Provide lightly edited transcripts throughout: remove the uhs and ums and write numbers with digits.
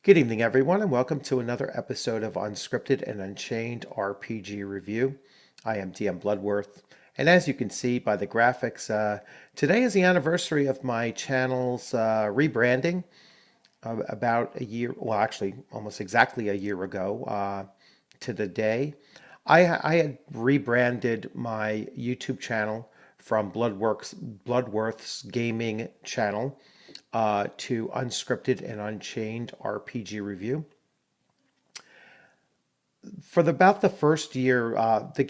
Good evening, everyone, and welcome to another episode of Unscripted and Unchained RPG Review. I am DM Bloodworth, and as you can see by the graphics, today is the anniversary of my channel's rebranding. About a year, well, actually, almost exactly a year ago to the day, I had rebranded my YouTube channel from Bloodworth's gaming channel to Unscripted and Unchained RPG Review. For about the first year, the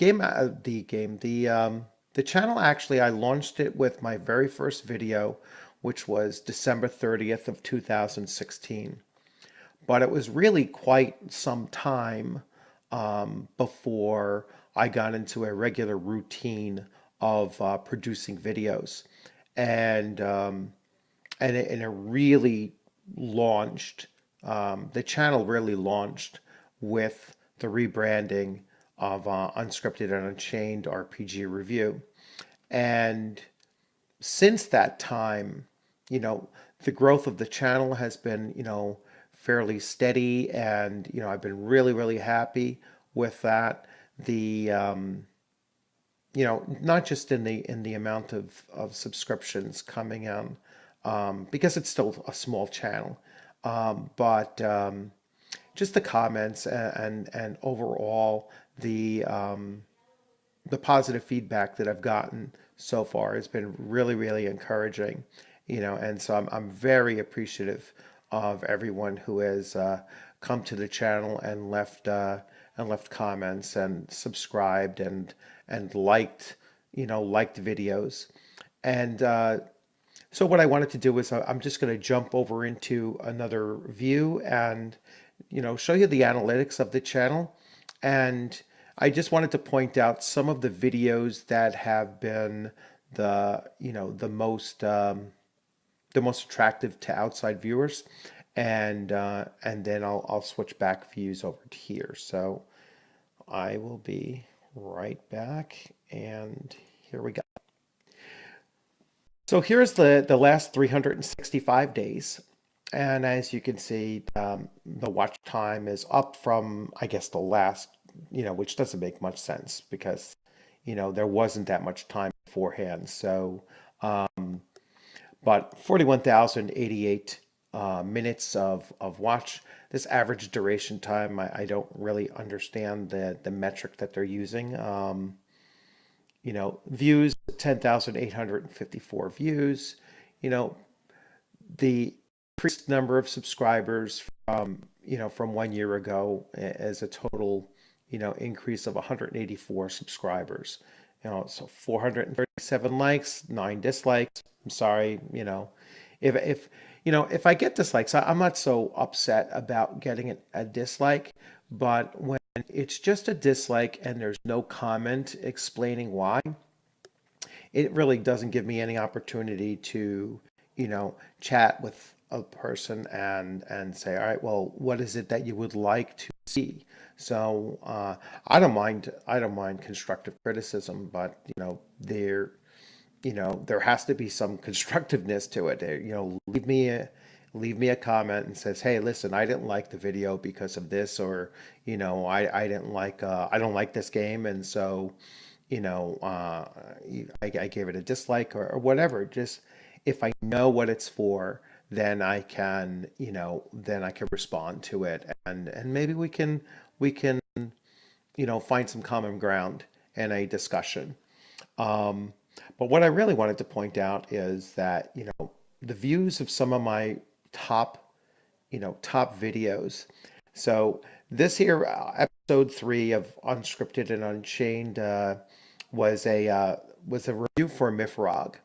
channel actually, I launched it with my very first video, which was December 30th of 2016. But it was really quite some time before I got into a regular routine of producing videos, and it really launched. The channel really launched with the rebranding of Unscripted and Unchained RPG Review. And since that time, you know, the growth of the channel has been, fairly steady, and I've been really happy with that. The not just in the amount of subscriptions coming in, because it's still a small channel, but just the comments and overall the positive feedback that I've gotten so far has been really encouraging, and so I'm very appreciative of everyone who has come to the channel and left comments and subscribed and liked liked videos. And so what I wanted to do is I'm just going to jump over into another view and show you the analytics of the channel. And I just wanted to point out some of the videos that have been the most attractive to outside viewers, and then I'll switch back views over to here. So I will be right back, and here we go. So here's the last 365 days. And as you can see, the watch time is up from, I guess, the last, which doesn't make much sense because, there wasn't that much time beforehand. So, but 41,088 minutes of watch. This average duration time, I don't really understand the metric that they're using. Views, 10,854 views. The increased number of subscribers from 1 year ago as a total, increase of 184 subscribers. So 437 likes, 9 dislikes. I'm sorry, if I get dislikes, I'm not so upset about getting a dislike, but when it's just a dislike and there's no comment explaining why, it really doesn't give me any opportunity to, chat with a person and say, all right, well, what is it that you would like to see? So I don't mind constructive criticism, but there has to be some constructiveness to it. Leave me a comment and says, hey, listen, I didn't like the video because of this, or I didn't like I don't like this game, and so I gave it a dislike, or whatever. Just if I know what it's for, then I can respond to it, and maybe we can find some common ground in a discussion. But what I really wanted to point out is that, the views of some of my top, top videos. So this here, episode 3 of Unscripted and Unchained, was a review for Mifrog.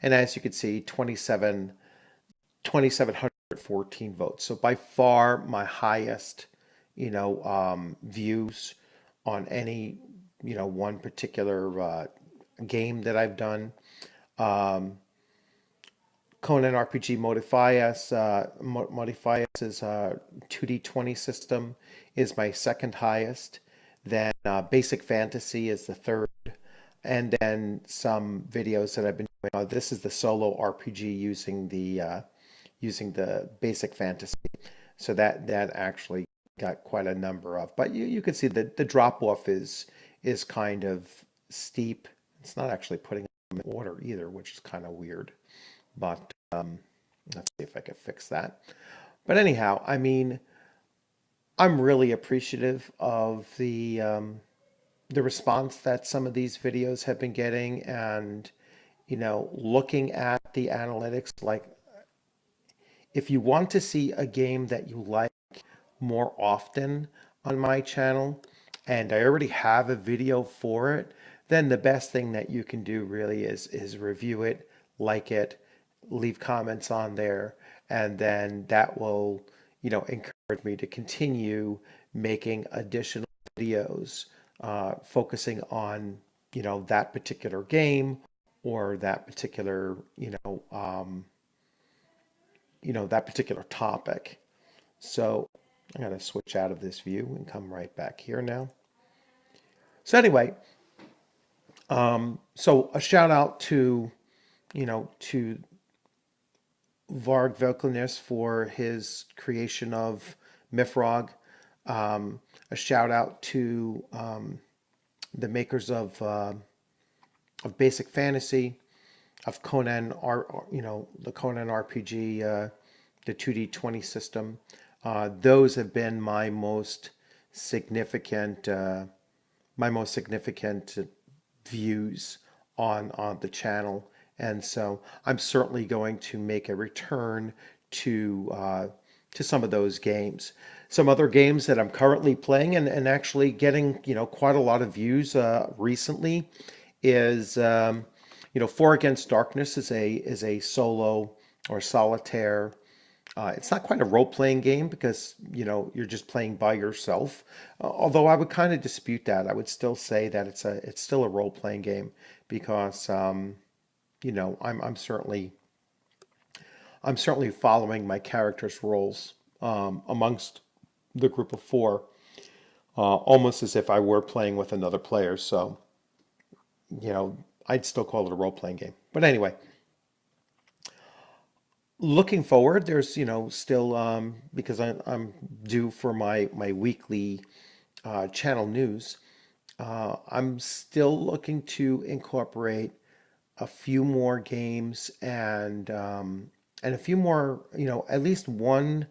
And as you can see, 2,714 votes. So by far my highest, views on any, one particular game that I've done. Conan RPG Modifius's 2D20 system is my second highest. Then Basic Fantasy is the third. And then some videos that I've been doing. This is the solo RPG using the Basic Fantasy. So that actually got quite a number of. But you can see that the drop off is kind of steep. It's not actually putting them in order either, which is kind of weird. But let's see if I can fix that. But anyhow, I mean, I'm really appreciative of the response that some of these videos have been getting, and looking at the analytics. Like, if you want to see a game that you like more often on my channel, and I already have a video for it, then the best thing that you can do really is review it, like it, leave comments on there, and then that will, encourage me to continue making additional videos, focusing on, that particular game or that particular, that particular topic. So I'm going to switch out of this view and come right back here now. So anyway, so a shout out to Varg Velkenis for his creation of Mifrog. A shout out to the makers of Basic Fantasy, of Conan, the Conan RPG, the 2D20 system. Those have been my most significant views on the channel, and so I'm certainly going to make a return to some of those games. Some other games that I'm currently playing and actually getting quite a lot of views recently is Four Against Darkness is a solo or solitaire. It's not quite a role-playing game because you're just playing by yourself. Although I would kind of dispute that. I would still say that it's still a role-playing game because I'm certainly following my character's roles amongst the group of four, almost as if I were playing with another player. So I'd still call it a role-playing game. But anyway, looking forward, there's still because I'm due for my weekly channel news. I'm still looking to incorporate a few more games and a few more, at least one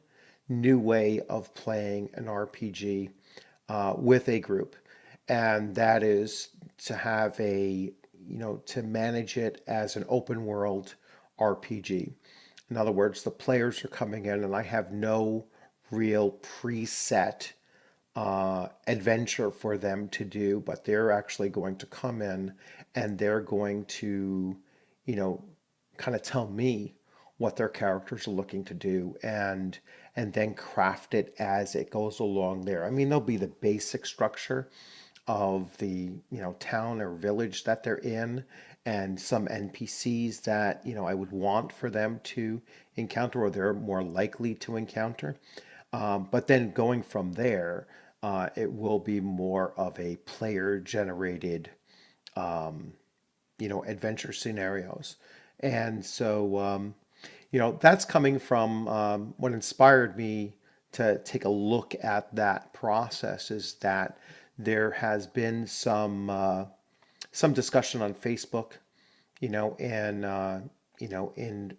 new way of playing an RPG with a group, and that is to have to manage it as an open world RPG. In other words, the players are coming in, and I have no real preset adventure for them to do, but they're actually going to come in and they're going to, kind of tell me what their characters are looking to do, and then craft it as it goes along there. I mean, there'll be the basic structure of the town or village that they're in, and some NPCs that I would want for them to encounter or they're more likely to encounter. But then going from there, it will be more of a player generated adventure scenarios. And so that's coming from what inspired me to take a look at that process is that there has been some discussion on Facebook, and in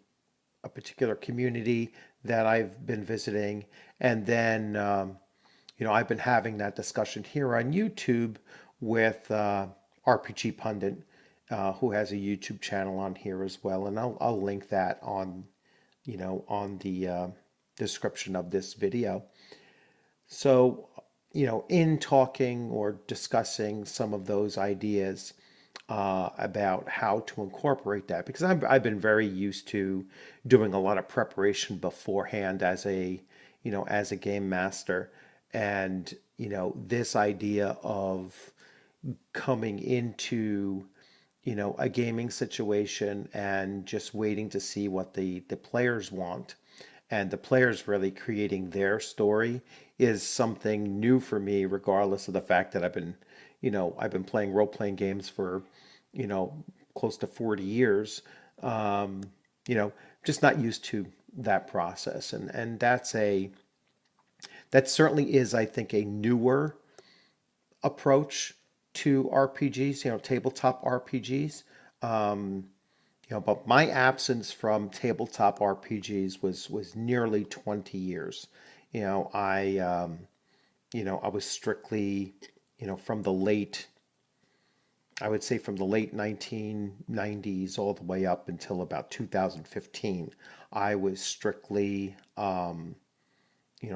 a particular community that I've been visiting, and then I've been having that discussion here on YouTube with RPG Pundit, who has a YouTube channel on here as well, and I'll link that on on the description of this video. So, in talking or discussing some of those ideas about how to incorporate that, because I've been very used to doing a lot of preparation beforehand as a game master, and this idea of coming into a gaming situation and just waiting to see what the players want, and the players really creating their story is something new for me, regardless of the fact that I've been playing role-playing games for you know close to 40 years. um, just not used to that process, and that's a that certainly is, I think, a newer approach to RPGs, tabletop RPGs. But my absence from tabletop RPGs was nearly 20 years. You know, I I was strictly, from the late, I would say from the late 1990s all the way up until about 2015. I was strictly,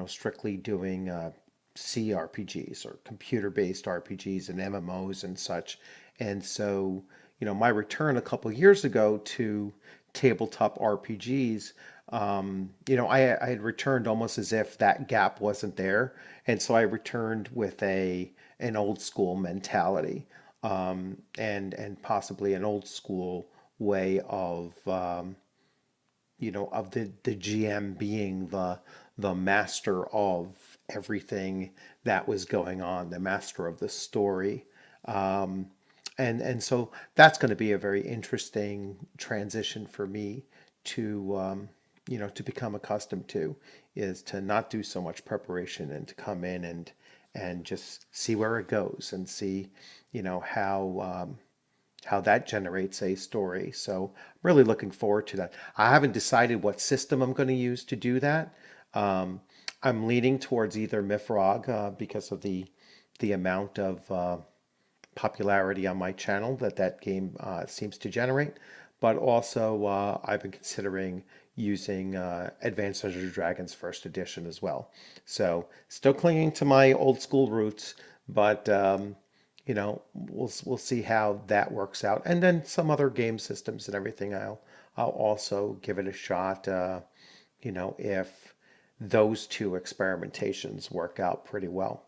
strictly doing CRPGs or computer-based RPGs and MMOs and such. And so, my return a couple years ago to tabletop RPGs, I had returned almost as if that gap wasn't there, and so I returned with an old school mentality, and possibly an old school way of the GM being the master of everything that was going on, the master of the story. Um, and so that's going to be a very interesting transition for me to become accustomed to, is to not do so much preparation and to come in and just see where it goes and see, how that generates a story. So I'm really looking forward to that. I haven't decided what system I'm going to use to do that. Um, I'm leaning towards either Mifrog, because of the amount of popularity on my channel that game seems to generate, but also I've been considering using Advanced Dungeons and Dragons First Edition as well. So still clinging to my old school roots, but we'll see how that works out. And then some other game systems and everything, I'll also give it a shot. If those two experimentations work out pretty well.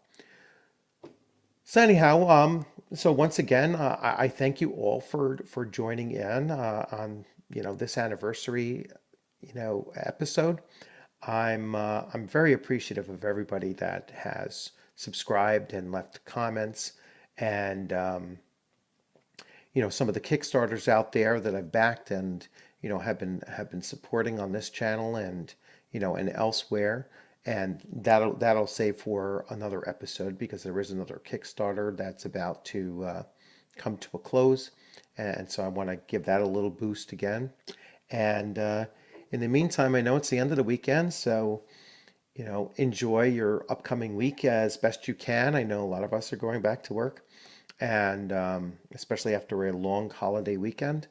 So anyhow, so once again, I thank you all for joining in on this anniversary episode. I'm very appreciative of everybody that has subscribed and left comments, and some of the Kickstarters out there that I've backed and have been supporting on this channel and and elsewhere. And that'll save for another episode, because there is another Kickstarter that's about to come to a close, and so I want to give that a little boost again. And in the meantime, I know it's the end of the weekend, so enjoy your upcoming week as best you can. I know a lot of us are going back to work, and especially after a long holiday weekend.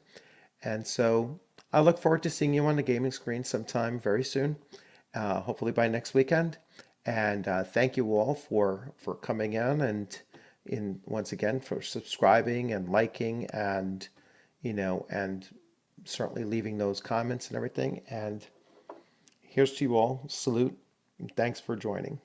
And so I look forward to seeing you on the gaming screen sometime very soon, hopefully by next weekend. And thank you all for coming in, and once again for subscribing and liking, and and certainly leaving those comments and everything. And here's to you all. Salute. And thanks for joining.